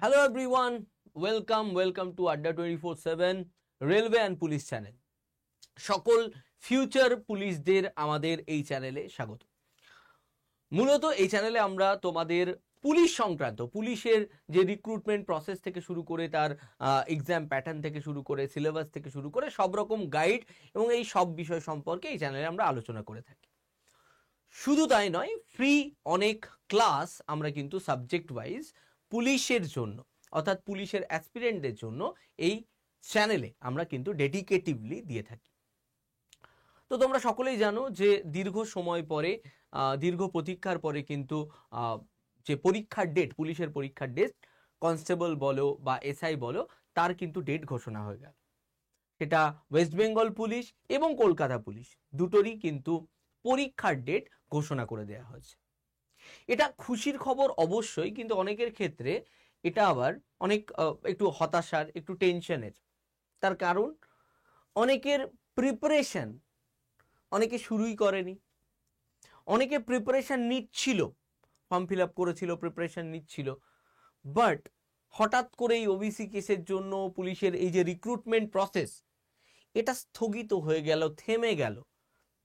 Hello everyone, welcome to আড্ডা 24/7 railway and police channel. সকল future পুলিশদের আমাদের এই চ্যানেলে স্বাগত। মূলত এই চ্যানেলে আমরা তোমাদের পুলিশ সংক্রান্ত, পুলিশের যে রিক্রুটমেন্ট প্রসেস থেকে শুরু করে তার এক্সাম প্যাটার্ন থেকে শুরু করে সিলেবাস থেকে শুরু করে সব রকম গাইড এবং এই সব বিষয় সম্পর্কে এই চ্যানেলে আমরা আলোচনা করে থাকি। শুধু তাই নয়, ফ্রি অনেক ক্লাস আমরা কিন্তু সাবজেক্ট ওয়াইজ পুলিশের জন্য অর্থাৎ পুলিশের অ্যাসপিরেন্টদের জন্য এই চ্যানেলে আমরা কিন্তু ডেডিকেটিভলি দিয়ে থাকি। তো তোমরা সকলেই জানো যে দীর্ঘ সময় পরে, দীর্ঘ প্রতীক্ষার পরে কিন্তু যে পরীক্ষার ডেট, পুলিশের পরীক্ষার ডেট, কনস্টেবল বলো বা এসআই বলো, তার কিন্তু ডেট ঘোষণা হয়ে গেল। সেটা ওয়েস্ট বেঙ্গল পুলিশ এবং কলকাতা পুলিশ দুটোরই কিন্তু পরীক্ষার ডেট ঘোষণা করে দেওয়া হয়েছে। এটা খুশির খবর অবশ্যই, কিন্তু অনেকের ক্ষেত্রে এটা আবার অনেক একটু হতাশার, একটু টেনশনের। তার কারণ অনেকের প্রিপারেশন অনেকে শুরুই করেনি, অনেকে প্রিপারেশন নিচ্ছিল, ফর্ম ফিল আপ করেছিল, প্রিপারেশন নিচ্ছিল, বাট হঠাৎ করে এই ওবিসি কেসের জন্য পুলিশের এই যে রিক্রুটমেন্ট প্রসেস, এটা স্থগিত হয়ে গেল, থেমে গেল।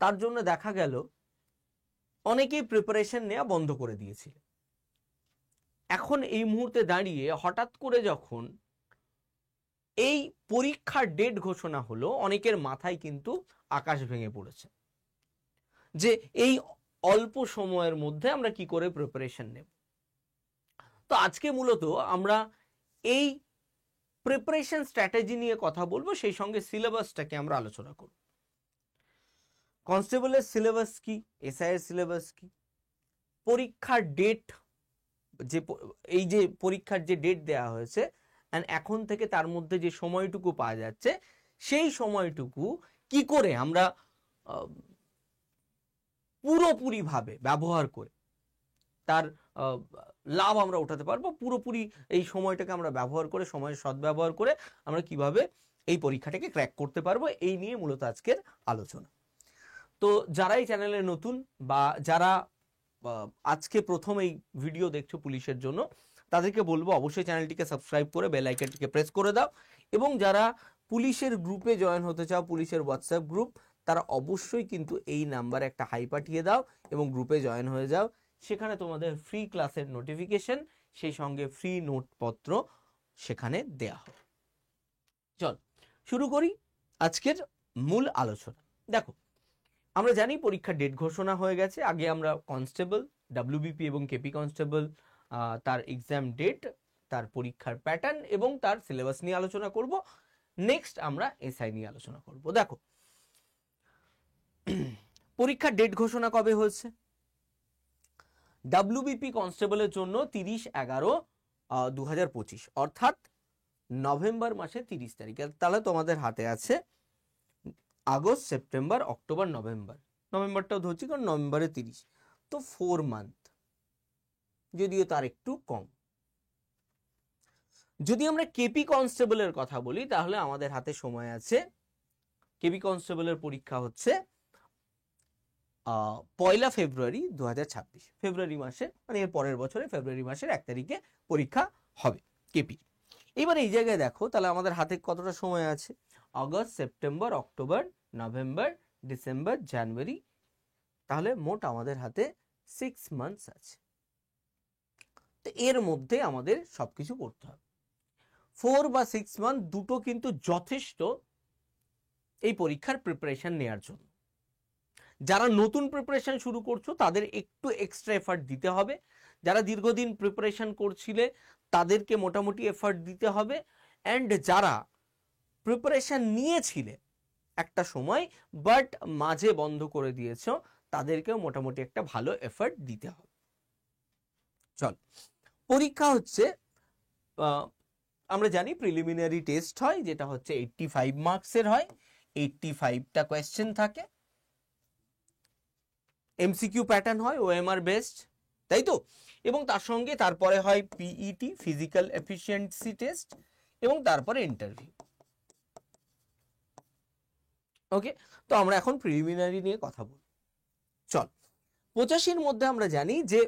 তার জন্য দেখা গেল অনেকেই প্রিপারেশন নেওয়া বন্ধ করে দিয়েছিল। এখন এই মুহূর্তে দাঁড়িয়ে হঠাৎ করে যখন এই পরীক্ষার ডেট ঘোষণা হলো, অনেকের মাথায় কিন্তু আকাশ ভেঙে পড়েছে যে এই অল্প সময়ের মধ্যে আমরা কি করে প্রিপারেশন নেব। তো আজকে মূলত আমরা এই প্রিপারেশন স্ট্র্যাটেজি নিয়ে কথা বলবো, সেই সঙ্গে সিলেবাসটাকে আমরা আলোচনা করব। কনস্টেবলের সিলেবাস কি, এসআই এর সিলেবাস কি, পরীক্ষার ডেট, যে এই যে পরীক্ষার যে ডেট দেওয়া হয়েছে এন্ড এখন থেকে তার মধ্যে যে সময়টুকু পাওয়া যাচ্ছে, সেই সময়টুকু কি করে আমরা পুরোপুরিভাবে ব্যবহার করে তার লাভ আমরা উঠাতে পারবো। পুরোপুরি এই সময়টাকে আমরা ব্যবহার করে, সময়ের সদ্ব্যবহার করে আমরা কিভাবে এই পরীক্ষাটাকে ক্র্যাক করতে পারবো, এই নিয়ে মূলত আজকের আলোচনা। তো যারা এই চ্যানেলে নতুন বা যারা আজকে প্রথম এই ভিডিও দেখছো পুলিশের জন্য, তাদেরকে বলবো অবশ্যই চ্যানেলটিকে সাবস্ক্রাইব করে বেল আইকনটিকে প্রেস করে দাও। এবং যারা পুলিশের গ্রুপে জয়েন হতে চাও, পুলিশের হোয়াটসঅ্যাপ গ্রুপ, তারা অবশ্যই কিন্তু এই নাম্বারে একটা হাই পাঠিয়ে দাও এবং গ্রুপে জয়েন হয়ে যাও। সেখানে তোমাদের ফ্রি ক্লাসের নোটিফিকেশন, সেই সঙ্গে ফ্রি নোটপত্র সেখানে দেয়া হবে। চল শুরু করি আজকের মূল আলোচনা। দেখো, আমরা জানি পরীক্ষার ডেট ঘোষণা হয়ে গেছে। আগে আমরা কনস্টেবল, ডাব্লিউবিপি এবং কেপি কনস্টেবল, তার এক্সাম ডেট, তার পরীক্ষার প্যাটার্ন এবং তার সিলেবাস নিয়ে আলোচনা করব। নেক্সট আমরা এসআই নিয়ে আলোচনা করব। দেখো, পরীক্ষার ডেট ঘোষণা কবে হয়েছে? ডাব্লিউবিপি কনস্টেবলের জন্য 30/11/2025, অর্থাৎ নভেম্বর মাসের 30 তারিখ। তাহলে তোমাদের হাতে আছে আগস্ট, সেপ্টেম্বর, অক্টোবর, নভেম্বর। নভেম্বরটাও ধরছি কারণ নভেম্বরে 30, তো 4 মান্থ, যদিও তার একটু কম। যদি আমরা কেপি কনস্টেবলের কথা বলি, তাহলে আমাদের হাতে সময় আছে, কেপি কনস্টেবলের পরীক্ষা হচ্ছে 1 ফেব্রুয়ারি 2026, ফেব্রুয়ারি মাসে, মানে এর পরের বছরে ফেব্রুয়ারি মাসের 1 তারিখে পরীক্ষা হবে কেপি। এবার এই জায়গায় দেখো, তাহলে আমাদের হাতে কতটা সময় আছে? August, September, October, November, December, January, তাহলে মোট আমাদের হাতে 6 মান্থস আছে। তো এর মধ্যে আমাদের সবকিছু করতে হবে। 4 বা 6 মান্থ দুটো কিন্তু যথেষ্ট এই পরীক্ষার প্রিপারেশন নেওয়ার জন্য। যারা নতুন প্রিপারেশন শুরু করছো তাদের একটু এক্সট্রা এফার্ট দিতে হবে। যারা দীর্ঘদিন প্রিপারেশন করছিলে তাদেরকে মোটামুটি এফার্ট দিতে হবে। অ্যান্ড যারা প্রিপারেশন নিয়েছিলে একটা সময় বাট মাঝে বন্ধ করে দিয়েছো, তাদেরকেও মোটামুটি একটা ভালো এফার্ট দিতে হবে। চল, পরীক্ষা হচ্ছে, আমরা জানি প্রিলিমিনারি টেস্ট হয়, যেটা হচ্ছে 85 মার্কসের হয়। 85টা কোয়েশ্চেন থাকে, এমসিকিউ প্যাটার্ন হয়, ওএমআর বেসড, তাই তো? এবং তার সঙ্গে তারপরে হয় পিইটি, ফিজিক্যাল এফিসিয়েন্সি টেস্ট, এবং তারপরে ইন্টারভিউ। ওকে, তো আমরা এখন প্রিলিমিনারি নিয়ে কথা বলব। চল, 85-র মধ্যে আমরা জানি যে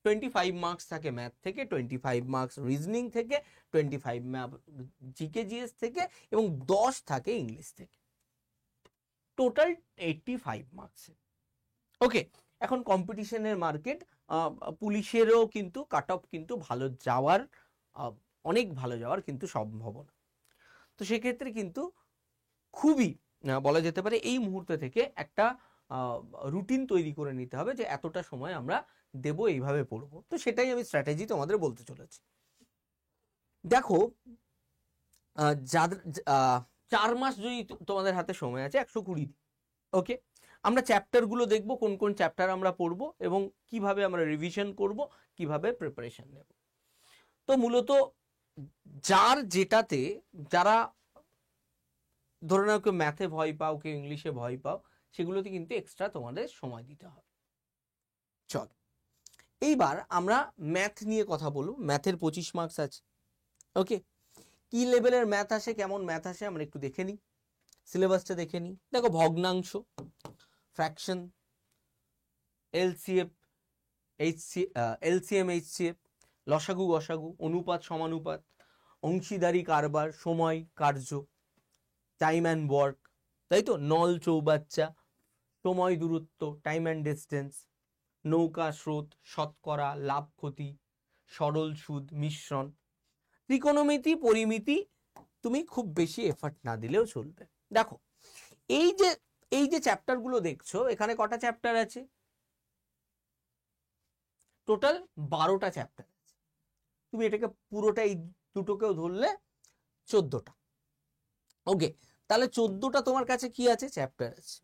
25 মার্কস থাকে ম্যাথ থেকে, 25 মার্কস রিজনিং থেকে, 25 জিকে জিএস থেকে, এবং 10 থাকে ইংলিশ থেকে, টোটাল 85 মার্কস। ওকে, এখন কম্পিটিশনের মার্কেট, পুলিশেরও কিন্তু কাট অফ কিন্তু ভালো যাওয়ার, অনেক ভালো যাওয়ার কিন্তু সম্ভাবনা। তো সেক্ষেত্রে কিন্তু খুবই বলা যেতে পারে এই মুহূর্ত থেকে একটা রুটিন তৈরি করে নিতে হবে যে এতটা সময় আমরা দেব, এইভাবে পড়বো। তো সেটাই আমি স্ট্র্যাটেজি তোমাদের বলতে চলেছি। দেখো, যাদের 4 মাস যদি তোমাদের হাতে সময় আছে, 120 দিন। ওকে, আমরা চ্যাপ্টারগুলো দেখব, কোন কোন চ্যাপ্টার আমরা পড়বো এবং কিভাবে আমরা রিভিশন করব, কিভাবে প্রিপারেশন নেব। তো মূলত যার যেটাতে, যারা ধরে নাও কেউ ম্যাথে ভয় পাও, কেউ ইংলিশে ভয় পাও, সেগুলোতে কিন্তু এক্সট্রা তোমাদের সময় দিতে হবে। চল, এইবার আমরা ম্যাথ নিয়ে কথা বলবো। ম্যাথের 25 মার্কস আছে। ওকে, কি লেভেলের ম্যাথ আসে, কেমন ম্যাথ আসে আমরা একটু দেখে নিই, সিলেবাসটা দেখে নিই। দেখো, ভগ্নাংশ, ফ্র্যাকশন, এলসিএফ, এলসিএম, এইচসিএফ, লসাগু গসাগু, অনুপাত সমানুপাত, অংশীদারি কারবার, সময় কার্য, টাইম অ্যান্ড ওয়ার্ক, তাই তো, নল চৌবাচ্চা, সময় দূরত্ব, টাইম অ্যান্ড ডিস্টেন্স, নৌকা স্রোত, শতকরা, লাভ ক্ষতি, সরল সুদ, মিশ্রণ, ত্রিকোণমিতি, পরিমিতি তুমি খুব বেশি এফর্ট না দিলেও চলবে। দেখো, এই যে চ্যাপ্টারগুলো দেখছো, এখানে কটা চ্যাপ্টার আছে? টোটাল 12টা চ্যাপ্টার আছে। তুমি এটাকে পুরোটা, এই দুটোকেও ধরলে 14টা। ওকে, তাহলে 14টা তোমার কাছে কি আছে? চ্যাপ্টার আছে।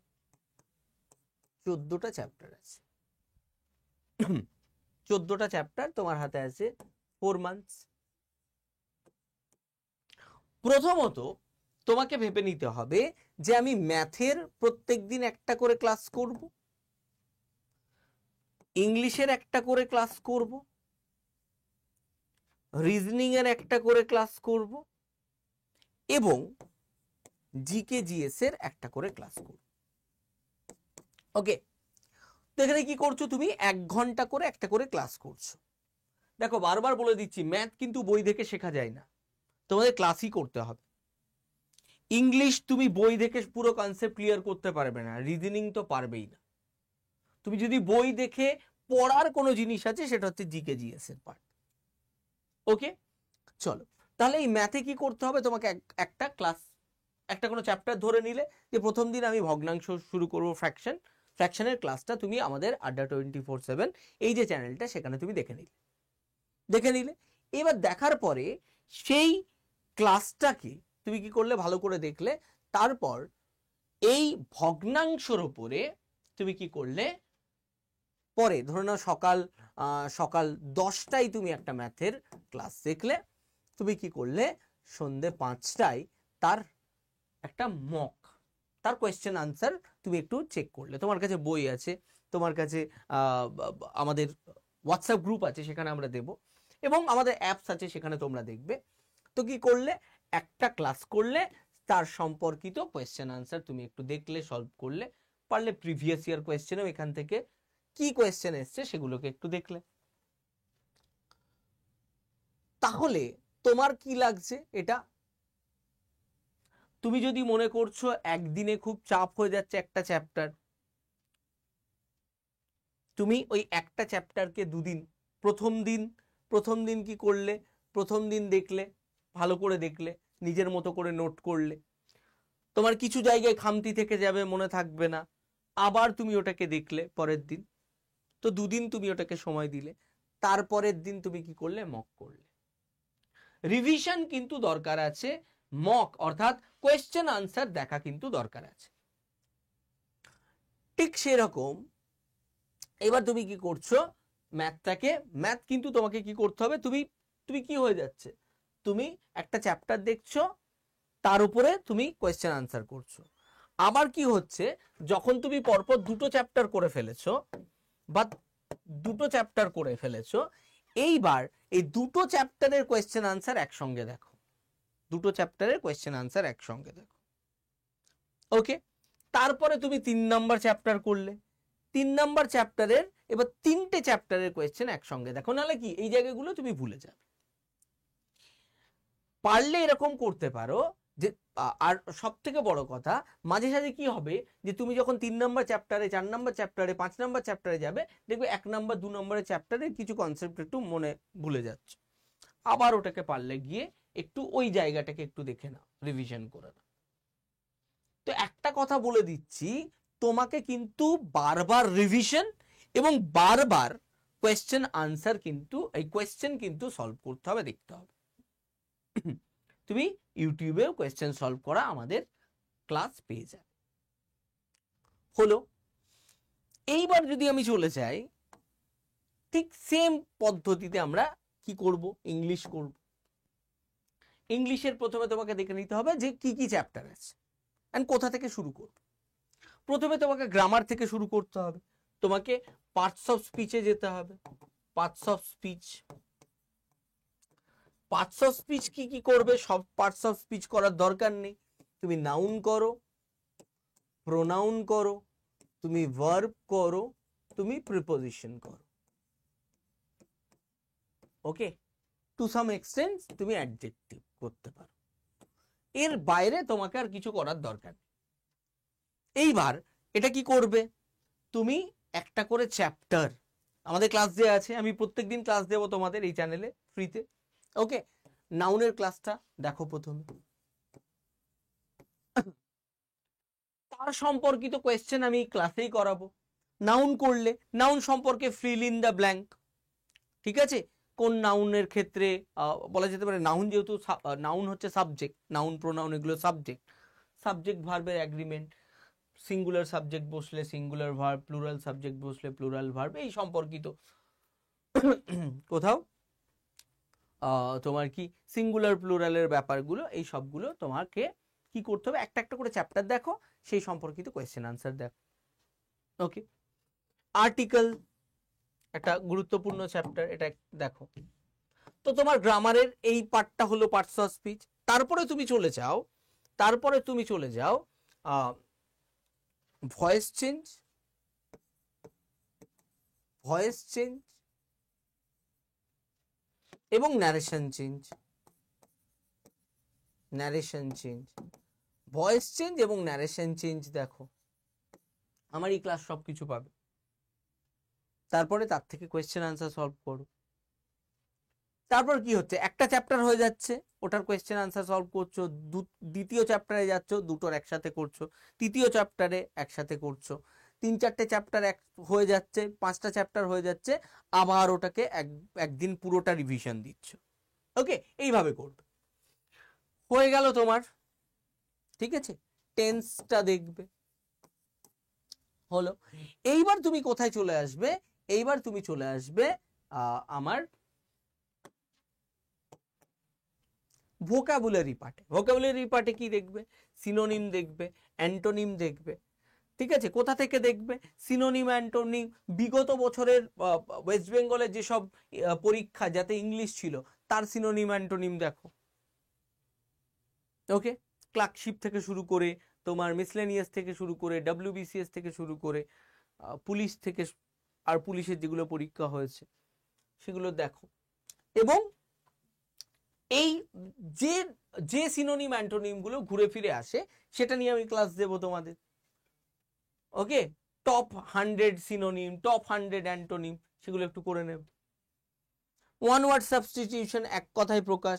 14টা চ্যাপ্টার আছে। 14টা চ্যাপ্টার তোমার হাতে আছে 4 মান্থস। প্রথমত তোমাকে ভেবে নিতে হবে যে আমি ম্যাথের প্রত্যেকদিন একটা করে ক্লাস করব, ইংলিশের একটা করে ক্লাস করব, রিজনিং এর একটা করে ক্লাস করব, এবং জিকে জিএস এর একটা করে ক্লাস করব। ওকে, তো এখানে কি করছো? তুমি 1 ঘন্টা করে একটা করে ক্লাস করছো। দেখো, বারবার বলে দিচ্ছি, ম্যাথ কিন্তু বই দেখে শেখা যায় না, তোমাদের ক্লাসই করতে হবে। ইংলিশ তুমি বই দেখে পুরো কনসেপ্ট ক্লিয়ার করতে পারবে না, রিজনিং তো পারবেই না। তুমি যদি বই দেখে পড়ার কোনো জিনিস আছে, সেটা হচ্ছে জিকে জিএস এর পার্ট। ওকে, চলো, তাহলে এই ম্যাথে কি করতে হবে? তোমাকে একটা ক্লাস, একটা কোনো চ্যাপ্টার ধরে নিলে, যে প্রথম দিন আমি ভগ্নাংশ শুরু করবো, ফ্র্যাকশনের ক্লাসটা তুমি আমাদের আড্ডা 24/7 এই যে চ্যানেলটা, সেখানে তুমি দেখে নিলে। এবার দেখার পরে সেই ক্লাসটাকে তুমি কি করলে? ভালো করে দেখলে। তারপর এই ভগ্নাংশের উপরে তুমি কি করলে? পরে ধরে নাও সকাল 10টায় তুমি একটা ম্যাথের ক্লাস দেখলে, তুমি কি করলে? সন্ধ্যে 5টায় তার একটা মক, তার কোয়েশ্চেন আনসার তুমি একটু চেক করলে। তোমার কাছে বই আছে, তোমার কাছে আমাদের হোয়াটসঅ্যাপ গ্রুপ আছে, সেখানে আমরা দেব, এবং আমাদের অ্যাপস আছে, সেখানে তোমরা দেখবে। তো কি করলে? একটা ক্লাস করলে, তার সম্পর্কিত কোয়েশ্চেন আনসার তুমি একটু দেখলে, সলভ করলে, পারলে প্রিভিয়াস ইয়ার কোয়েশ্চেনও এখান থেকে কি কোয়েশ্চেন এসছে সেগুলোকে একটু দেখলে। তাহলে তোমার কি লাগছে? এটা তুমি যদি মনে করছো একদিনে খুব চাপ হয়ে যাচ্ছে একটা চ্যাপ্টার, তুমি ওই একটা চ্যাপ্টারকে 2 দিন, প্রথম দিন কি করলে? প্রথম দিন দেখলে, ভালো করে দেখলে, নিজের মতো করে নোট করলে, তোমার কিছু জায়গায় খামতি থেকে যাবে, মনে থাকবে না, আবার তুমি ওটাকে দেখলে পরের দিন। তো 2 দিন তুমি ওটাকে সময় দিলে, তারপরের দিন তুমি কি করলে? মক করলে। রিভিশন কিন্তু দরকার আছে, মক অর্থাৎ কোয়েশ্চেন আনসার দেখা কিন্তু দরকার আছে। ঠিক সেরকম এবার তুমি কি করছো? ম্যাথ কিন্তু তোমাকে কি করতে হবে? তুমি কি হয়ে যাচ্ছে? তুমি একটা চ্যাপ্টার দেখছো, তার উপরে তুমি কোয়েশ্চেন আনসার করছো। আবার কি হচ্ছে? যখন তুমি পরপর 2টো চ্যাপ্টার করে ফেলেছো, বা 2টো চ্যাপ্টার করে ফেলেছো, এইবার এই 2টো চ্যাপ্টারের কোয়েশ্চেন আনসার একসঙ্গে দেখো। 2টো চ্যাপ্টারের কোয়েশ্চেন আনসার একসঙ্গে দেখো। ওকে, তারপরে তুমি 3 নাম্বার চ্যাপ্টার করলে, 3 নাম্বার চ্যাপ্টারের এবার 3টে চ্যাপ্টারের কোয়েশ্চেন একসঙ্গে দেখো, নাহলে কি এই জায়গাগুলো তুমি ভুলে যাবে। পারলে এরকম করতে পারো যে, আর সব থেকে বড় কথা, মাঝে সাঝে কি হবে যে তুমি যখন 3 নম্বর চ্যাপ্টারে, 4 নম্বর চ্যাপ্টারে, 5 নম্বর চ্যাপ্টারে যাবে, দেখবে 1 নম্বর 2 নম্বরের চ্যাপ্টারে কিছু কনসেপ্ট একটু মনে ভুলে যাচ্ছে, আবার ওটাকে পারলে গিয়ে একটু ওই জায়গাটাকে একটু দেখে নাও, রিভিশন করে নাও। তো একটা কথা বলে দিচ্ছি, তোমাকে কিন্তু বারবার রিভিশন এবং বারবার কোয়েশ্চেন আনসার কিন্তু, এই কোয়েশ্চেন কিন্তু সলভ করতে হবে, দেখতে হবে। তুমি ইউটিউবেও কোয়েশ্চেন সলভ করা আমাদের ক্লাস পেয়ে যাবে। হলো, এইবার যদি আমি চলে যাই, ঠিক সেম পদ্ধতিতে আমরা কি করব, ইংলিশ করব। ইংলিশের প্রথমে তোমাকে দেখে নিতে হবে যে কি কি চ্যাপ্টার আছে এন্ড কোথা থেকে শুরু করব। প্রথমে তোমাকে গ্রামার থেকে শুরু করতে হবে, তোমাকে পার্টস অফ স্পিচে যেতে হবে। Parts of speech, parts of speech কি কি করবে, সব পার্টস অফ স্পিচ করার দরকার নেই। তুমি নাউন করো, প্রোনাউন করো, তুমি ভার্ব করো, তুমি প্রিপোজিশন করো, ওকে। টু সাম এক্সটেন্ট তুমি অ্যাডজেক্টিভ করতে পারো, এর বাইরে তোমাকে আর কিছু করার দরকার নেই। এইবার এটা কি করবে, তুমি একটা করে চ্যাপ্টার, আমাদের ক্লাস দেওয়া আছে, আমি প্রত্যেকদিন ক্লাস দেবো তোমাদের এই চ্যানেলে ফ্রিতে, ওকে। নাউনের ক্লাসটা দেখো প্রথমে, তার সম্পর্কিত কোয়েশ্চেন আমি ক্লাসেই করাবো। নাউন করলে নাউন সম্পর্কে ফিল ইন দ্য ব্ল্যাঙ্ক, ঠিক আছে। কোন নাউনের ক্ষেত্রে বলা যেতে পারে, নাউন যেহেতু নাউন হচ্ছে সাবজেক্ট, নাউন প্রোনাউন এগুলো সাবজেক্ট, সাবজেক্ট ভার্বের অ্যাগ্রিমেন্ট, সিঙ্গুলার সাবজেক্ট বসলে সিঙ্গুলার ভার্ব, প্লুরাল সাবজেক্ট বসলে প্লুরাল ভার্ব, এই সম্পর্কিত কোথাও তোমার কি সিঙ্গুলার প্লুরালের ব্যাপারগুলো, এই সবগুলো তোমাকে কি করতে হবে, একটা একটা করে চ্যাপ্টার দেখো, সেই সম্পর্কিত কোয়েশ্চেন আনসার দেখো, ওকে। আর্টিকেল একটা গুরুত্বপূর্ণ চ্যাপ্টার, এটা দেখো। তো তোমার গ্রামারের এই পার্টটা হলো পার্টস অফ স্পিচ। তারপরে তুমি চলে যাও ভয়েস চেঞ্জ, এবং ন্যারেশন চেঞ্জ, ভয়েস চেঞ্জ এবং ন্যারেশন চেঞ্জ দেখো, আমার এই ক্লাস সবকিছু পাবে। তারপরে তার থেকে কোয়েশ্চেন আনসার সলভ করো। তারপর কি হচ্ছে, একটা চ্যাপ্টার হয়ে যাচ্ছে, ওটার কোয়েশ্চেন আনসার সলভ করছো, দ্বিতীয় চ্যাপ্টারে যাচ্ছ, দুটোর একসাথে করছো, তৃতীয় চ্যাপ্টারে একসাথে করছো, 3-4টে চ্যাপ্টার হয়ে যাচ্ছে, 5টা চ্যাপ্টার হয়ে যাচ্ছে, আবার ওটাকে একদিন পুরোটা রিভিশন দিচ্ছ, ওকে। এইভাবে করবে, হয়ে গেল তোমার, ঠিক আছে। টেন্সটা দেখবে, হলো। এইবার তুমি কোথায় চলে আসবে, এইবার তুমি চলে আসবে আমার ভোকাবুলারি পার্টে। ভোকাবুলারি পার্টে কি দেখবে, সিনোনিম দেখবে, অ্যান্টোনিম দেখবে, ঠিক আছে। কোথা থেকে দেখবে, সিনোনিম অ্যান্টোনিম, বিগত বছরের ওয়েস্ট বেঙ্গলের যেসব পরীক্ষা যাতে ইংলিশ ছিল তার সিনোনিম অ্যান্টোনিম দেখো, ওকে। ক্লার্কশিপ থেকে শুরু করে, তোমার মিসলেনিয়াস থেকে শুরু করে, WBCS থেকে শুরু করে, পুলিশ থেকে, আর পুলিশের যেগুলো পরীক্ষা হয়েছে সেগুলো দেখো। এবং এই যে যে সিনোনিম অ্যান্টোনিম গুলো ঘুরে ফিরে আসে সেটা নিয়ে আমি ক্লাস দেব তোমাদের, ওকে। টপ 100 সিনোনিম, টপ 100 অ্যান্টোনিম, সেগুলো একটু করে নেব। ওয়ান ওয়ার্ড সাবস্টিটিউশন, এক কথায় প্রকাশ,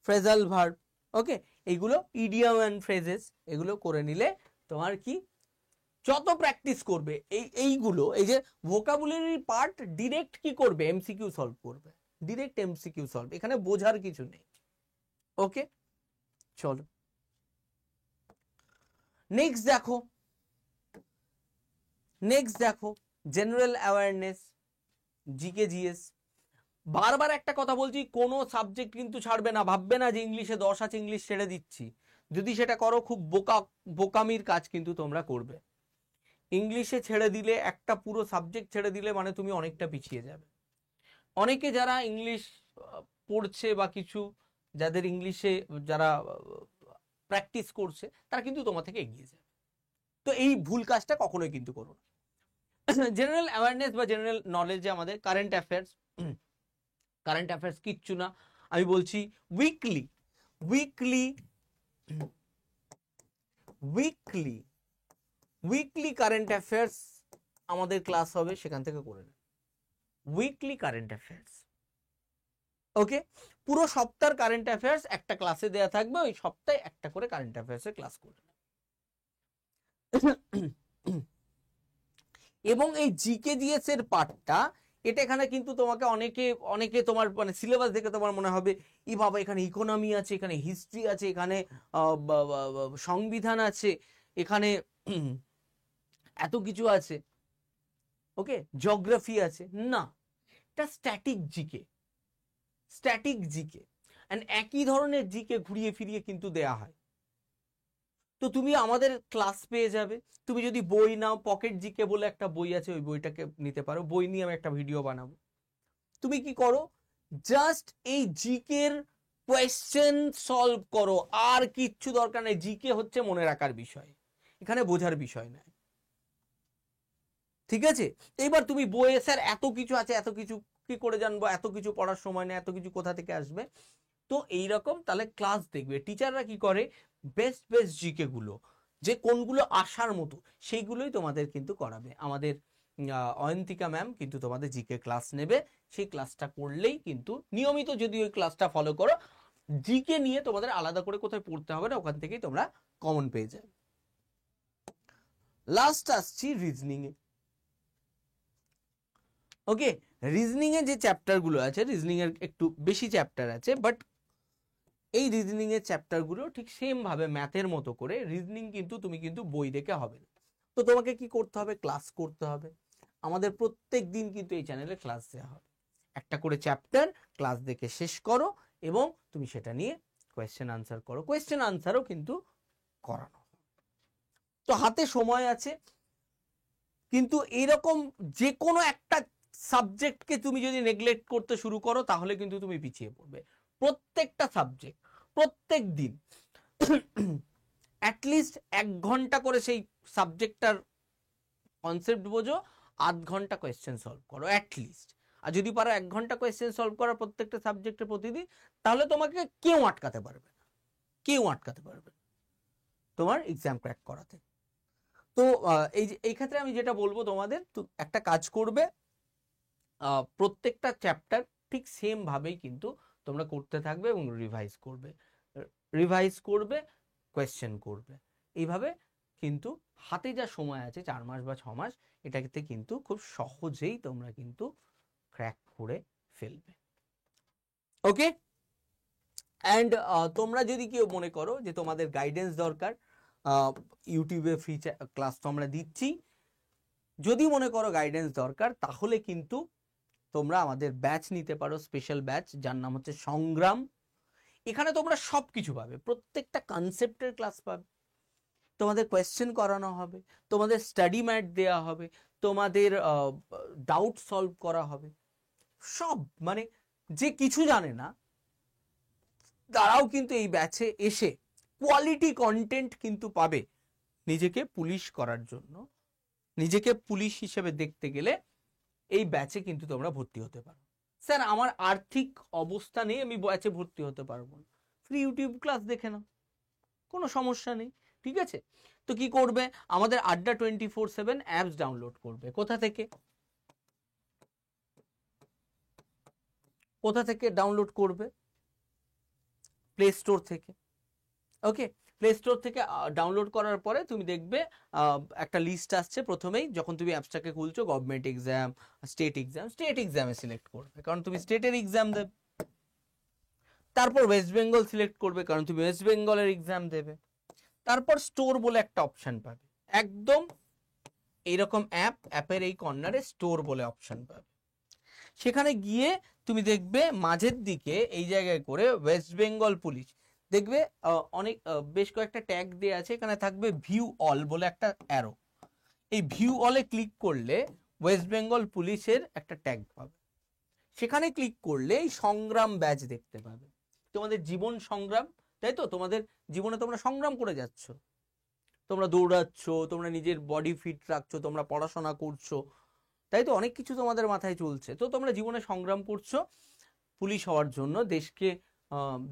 ফ্রেজাল ভার্ব, ওকে। এইগুলো ইডিয়ম অ্যান্ড ফ্রেজেস, এগুলো করে নিলে তোমার কি, যত প্র্যাকটিস করবে এইগুলো, এই যে ভোকাবুলারি পার্ট ডিরেক্ট কি করবে, এমসিকিউ সলভ করবে, ডিরেক্ট এমসিকিউ সলভ, এখানে বোঝার কিছু নেই, ওকে। চলো নেক্সট দেখো জেনারেল অ্যাওয়ারনেস, জিকে জিএস। বারবার একটা কথা বলছি, কোনো সাবজেক্ট কিন্তু ছাড়বে না, ভাববে না যে ইংলিশে 10 আছে ইংলিশ ছেড়ে দিচ্ছি, যদি সেটা করো খুব বোকামির কাজ কিন্তু তোমরা করবে। ইংলিশে ছেড়ে দিলে, একটা পুরো সাবজেক্ট ছেড়ে দিলে মানে তুমি অনেকটা পিছিয়ে যাবে। অনেকে যারা ইংলিশ পড়ছে বা কিছু, যাদের ইংলিশে যারা প্র্যাকটিস করছে, তারা কিন্তু তোমার থেকে এগিয়ে যাবে। তো এই ভুল কাজটা কখনোই কিন্তু করো না। জেনারেল অ্যাওয়ারনেস বা জেনারেল নলেজে আমাদের কারেন্ট অ্যাফেয়ার্স কিচ্ছু না, আমি বলছি weekly weekly weekly weekly current affairs আমাদের ক্লাস হবে, সেখান থেকে করে নেব উইকলি কারেন্ট অ্যাফেয়ার্স। ওকে, পুরো সপ্তাহের কারেন্ট অ্যাফেয়ার্স একটা ক্লাসে দেয়া থাকবে, ওই সপ্তাহে একটা করে কারেন্ট অ্যাফেয়ার্সের ক্লাস করবে। এবং এই জিকে জিএস এর পার্টটা, এটা এখানে কিন্তু তোমাকে অনেকে তোমার মানে সিলেবাস দেখে তোমার মনে হবে ই বাবা এখানে ইকোনমি আছে, এখানে হিস্ট্রি আছে, এখানে সংবিধান আছে, এখানে এত কিছু আছে, ওকে জিওগ্রাফি আছে। না, এটা স্ট্যাটিক জিকে এন্ড একই ধরনের জিকে ঘুরিয়ে ফিরিয়ে কিন্তু দেয়া হয়। তো তুমি আমাদের ক্লাস পেয়ে যাবে। তুমি যদি বই নাও, পকেট জিকে বলে একটা বই আছে, ওই বইটাকে নিতে পারো। বই নিয়ে আমি একটা ভিডিও বানাবো। তুমি কি করো, জাস্ট এই জিকের কোয়েশ্চেন সলভ করো, আর কিচ্ছু দরকার নেই। জিকে হচ্ছে মনে রাখার বিষয়, এখানে বোঝার বিষয় নয়, ঠিক আছে? এইবার তুমি বইয়ে স্যার এত কিছু আছে, এত কিছু কি করে জানবো, এত কিছু পড়ার সময় নেই, এত কিছু কোথা থেকে আসবে? তো এইরকম তাহলে ক্লাস দেখবে টিচাররা কি করে, বেস্ট জিকে গুলো যে কোনগুলো আসার মতো সেইগুলোই তোমাদের কিন্তু করাবে। আমাদের অয়ন্তিকা ম্যাম কিন্তু তোমাদের জিকে ক্লাস নেবে, সেই ক্লাসটা করলেই কিন্তু নিয়মিত যদি ওই ক্লাসটা ফলো করো, জিকে নিয়ে তোমাদের আলাদা করে কোথায় পড়তে হবে না, ওখান থেকেই তোমরা কমন পেয়ে যাবে। লাস্ট আসছি রিজনিং এ। ওকে, রিজনিং এ যে চ্যাপ্টার গুলো আছে, রিজনিং এর একটু বেশি চ্যাপ্টার আছে, বাট এই রিজনিং এর চ্যাপ্টার গুলো ঠিক সেম ভাবে ম্যাথের মতো করে রিজনিং কিন্তু তুমি কিন্তু বই দেখে হবে না। তো তোমাকে কি করতে হবে, ক্লাস করতে হবে। আমাদের প্রত্যেক দিন কিন্তু এই চ্যানেলে ক্লাস দেওয়া হবে, একটা করে চ্যাপ্টার ক্লাস দেখে শেষ করো এবং তুমি সেটা নিয়ে কোয়েশ্চেন আনসার করো। কোয়েশ্চেন আনসারও কিন্তু করানো। তো হাতে সময় আছে, কিন্তু এরকম যে কোনো একটা সাবজেক্টকে তুমি যদি নেগলেক্ট করতে শুরু করো, তাহলে কিন্তু তুমি পিছিয়ে পড়বে। প্রত্যেকটা সাবজেক্ট প্রত্যেক দিন অ্যাটলিস্ট 1 ঘন্টা করে সেই সাবজেক্টটার কনসেপ্ট বোঝো, আধ ঘন্টা কোয়েশ্চেন সলভ করো অ্যাটলিস্ট। আর যদি পারো 1 ঘন্টা কোয়েশ্চেন সলভ করা প্রত্যেকটা সাবজেক্টের প্রতিদিন, তাহলে তোমাকে কেউ আটকাতে পারবে না, তোমার এক্সাম ক্র্যাক করাতে। তো এই ক্ষেত্রে আমি যেটা বলবো তোমাদের, একটা কাজ করবে, প্রত্যেকটা চ্যাপ্টার ঠিক সেম ভাবেই কিন্তু তোমরা করতে থাকবে এবং রিভাইজ করবে, কোয়েশ্চেন করবে। এইভাবে কিন্তু হাতে যা সময় আছে 4 মাস বা 6 মাস, এটাতে কিন্তু খুব সহজেই তোমরা কিন্তু ক্র্যাক করে ফেলবে। ওকে, অ্যান্ড তোমরা যদি কেউ মনে করো যে তোমাদের গাইডেন্স দরকার, ইউটিউবে ফ্রি ক্লাস তো আমরা দিচ্ছি, যদি মনে করো গাইডেন্স দরকার, তাহলে কিন্তু তোমরা আমাদের ব্যাচ নিতে পারো, স্পেশাল ব্যাচ যার নাম হচ্ছে সংগ্রাম। এখানে তোমরা সবকিছু পাবে, প্রত্যেকটা কনসেপ্টের ক্লাস পাবে, তোমাদের কোয়েশ্চেন করানো হবে, তোমাদের স্টাডি ম্যাট দেওয়া হবে, তোমাদের ডাউট সলভ করা হবে, সব মানে যে কিছু জানে না তারাও কিন্তু এই ব্যাচে এসে কোয়ালিটি কন্টেন্ট কিন্তু পাবে। নিজেকে পুলিশ করার জন্য, নিজেকে পুলিশ হিসেবে দেখতে গেলে এই ব্যাচে কিন্তু তোমরা ভর্তি হতে পারো। স্যার আমার আর্থিক অবস্থা নেই, আমি ব্যাচে ভর্তি হতে পারবো না, ফ্রি ইউটিউব ক্লাস দেখে নাও, কোনো সমস্যা নেই, ঠিক আছে? তো কি করবে, আমাদের আড্ডা 24/7 অ্যাপস ডাউনলোড করবে। কোথা থেকে ডাউনলোড করবে? প্লে স্টোর থেকে। ওকে, প্লে স্টোর থেকে ডাউনলোড করার পরে তুমি দেখবে একটা লিস্ট আসছে প্রথমেই, যখন তুমি অ্যাপসটাকে খুলছো, গভর্নমেন্ট এক্সাম, স্টেট এক্সামে সিলেক্ট করবে, কারণ তুমি স্টেটের এক্সাম দেবে। তারপর ওয়েস্ট বেঙ্গল সিলেক্ট করবে, কারণ তুমি ওয়েস্ট বেঙ্গলের এক্সাম দেবে। তারপর স্টোর বলে একটা অপশন পাবে, একদম এইরকম অ্যাপের এই কর্নারে স্টোর বলে অপশন পাবে। সেখানে গিয়ে তুমি দেখবে মাঝের দিকে এই জায়গায় করে ওয়েস্ট বেঙ্গল পুলিশ দেখবে, অনেক বেশ কয়েকটা ট্যাগ দেওয়া আছে, এখানে থাকবে ভিউ অল বলে একটা অ্যারো। এই ভিউ অলে ক্লিক করলে ওয়েস্ট বেঙ্গল পুলিশের একটা ট্যাগ পাবে। সেখানে ক্লিক করলে এই সংগ্রাম ব্যাচ দেখতে পাবে, তোমাদের জীবন সংগ্রাম, তাই তো? তোমাদের জীবনে তোমরা সংগ্রাম করে যাচ্ছ, তোমরা দৌড়াচ্ছ, তোমরা নিজের বডি ফিট রাখছো, তোমরা পড়াশোনা করছো, তাই তো অনেক কিছু তোমাদের মাথায় চলছে, তো তোমরা জীবনে সংগ্রাম করছো পুলিশ হওয়ার জন্য, দেশকে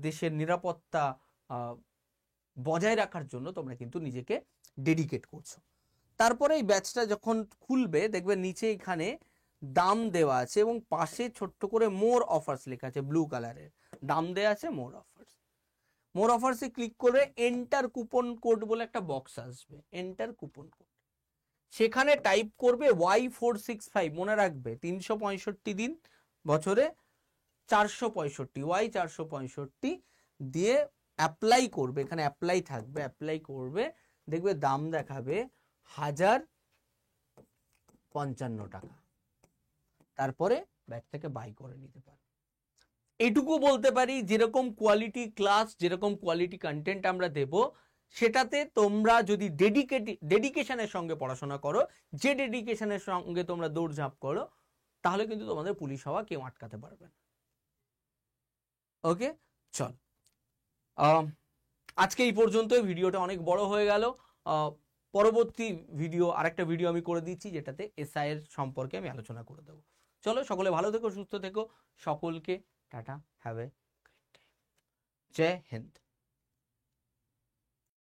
দেশের নিরাপত্তা বজায় রাখার জন্য তোমরা কিন্তু নিজেকে ডেডিকেট করছো। তারপরে এই ব্যাচটা যখন খুলবে দেখবে নিচে এখানে দাম দেওয়া আছে এবং পাশে ছোট্ট করে মোর অফার্স লেখা আছে, ব্লু কালারের দাম দেওয়া আছে, মোর অফার্স। মোর অফার্সে ক্লিক করে এন্টার কুপন কোড বলে একটা বক্স আসবে, এন্টার কুপন কোড, সেখানে টাইপ করবে Y465, মনে রাখবে 365 দিন বছরে 465, Y465 দিয়ে অ্যাপ্লাই করবে, এখানে অ্যাপ্লাই থাকবে, অ্যাপ্লাই করবে, দেখবে দাম দেখাবে 1055 টাকা, তারপরে ব্যাগটাকে বাই করে নিতে পারবে। এইটুকু বলতে পারি, যেরকম কোয়ালিটি ক্লাস, যেরকম কোয়ালিটি কন্টেন্ট আমরা দেব, সেটাতে তোমরা যদি ডেডিকেশনের সঙ্গে পড়াশোনা করো, যে ডেডিকেশনের সঙ্গে তোমরা দৌড়ঝাঁপ করো, তাহলে কিন্তু তোমাদের পুলিশ হওয়া কেউ আটকাতে পারবে না। ওকে, চল আজকে এই পর্যন্তই, ভিডিওটা অনেক বড় হয়ে গেল। পরবর্তী ভিডিও, আরেকটা ভিডিও আমি করে দিচ্ছি যেটাতে এসআই এর সম্পর্কে আমি আলোচনা করে দেবো। চলো, সকলে ভালো থেকো, সুস্থ থেকো, সকলকে tata, have a great day, Jai Hind.